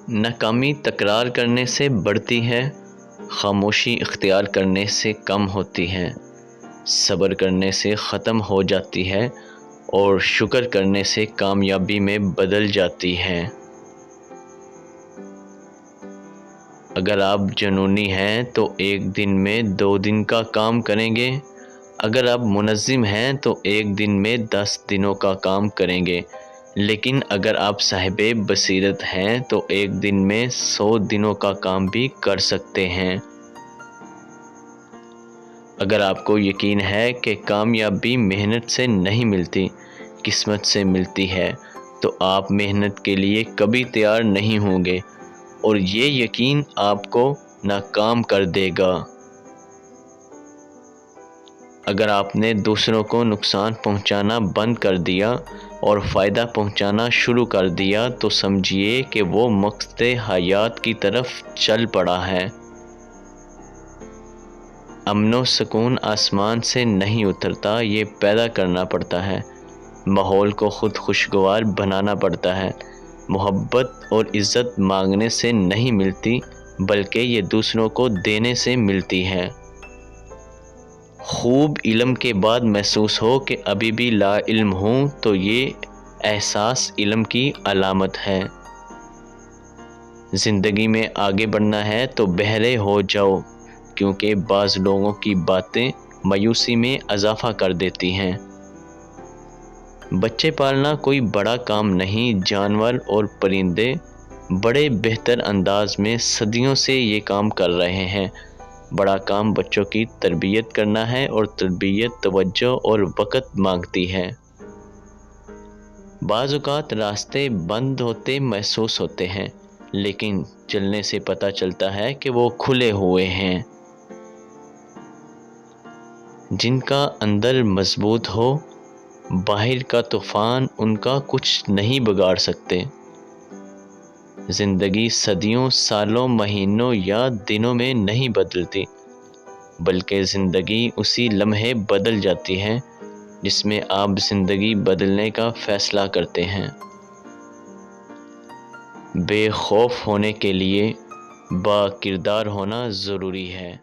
ناکامی تکرار کرنے سے بڑھتی ہے، خاموشی اختیار کرنے سے کم ہوتی ہے، صبر کرنے سے ختم ہو جاتی ہے اور شکر کرنے سے کامیابی میں بدل جاتی ہے۔ اگر آپ جنونی ہیں تو ایک دن میں 2 دن کا کام کریں گے، اگر آپ منظم ہیں تو ایک دن میں 10 دنوں کا کام کریں گے، لیکن اگر آپ صاحب بصیرت ہیں تو ایک دن میں 100 دنوں کا کام بھی کر سکتے ہیں۔ اگر آپ کو یقین ہے کہ کامیابی محنت سے نہیں ملتی، قسمت سے ملتی ہے، تو آپ محنت کے لیے کبھی تیار نہیں ہوں گے اور یہ یقین آپ کو ناکام کر دے گا۔ اگر آپ نے دوسروں کو نقصان پہنچانا بند کر دیا اور فائدہ پہنچانا شروع کر دیا تو سمجھیے کہ وہ مقصد حیات کی طرف چل پڑا ہے۔ امن و سکون آسمان سے نہیں اترتا، یہ پیدا کرنا پڑتا ہے۔ ماحول کو خود خوشگوار بنانا پڑتا ہے۔ محبت اور عزت مانگنے سے نہیں ملتی، بلکہ یہ دوسروں کو دینے سے ملتی ہے۔ خوب علم کے بعد محسوس ہو کہ ابھی بھی لا علم ہوں تو یہ احساس علم کی علامت ہے۔ زندگی میں آگے بڑھنا ہے تو بہرے ہو جاؤ، کیونکہ بعض لوگوں کی باتیں مایوسی میں اضافہ کر دیتی ہیں۔ بچے پالنا کوئی بڑا کام نہیں، جانور اور پرندے بڑے بہتر انداز میں صدیوں سے یہ کام کر رہے ہیں۔ بڑا کام بچوں کی تربیت کرنا ہے اور تربیت توجہ اور وقت مانگتی ہے۔ بعض اوقات راستے بند ہوتے محسوس ہوتے ہیں، لیکن چلنے سے پتہ چلتا ہے کہ وہ کھلے ہوئے ہیں۔ جن کا اندر مضبوط ہو، باہر کا طوفان ان کا کچھ نہیں بگاڑ سکتے۔ زندگی صدیوں، سالوں، مہینوں یا دنوں میں نہیں بدلتی، بلکہ زندگی اسی لمحے بدل جاتی ہے جس میں آپ زندگی بدلنے کا فیصلہ کرتے ہیں۔ بے خوف ہونے کے لیے با کردار ہونا ضروری ہے۔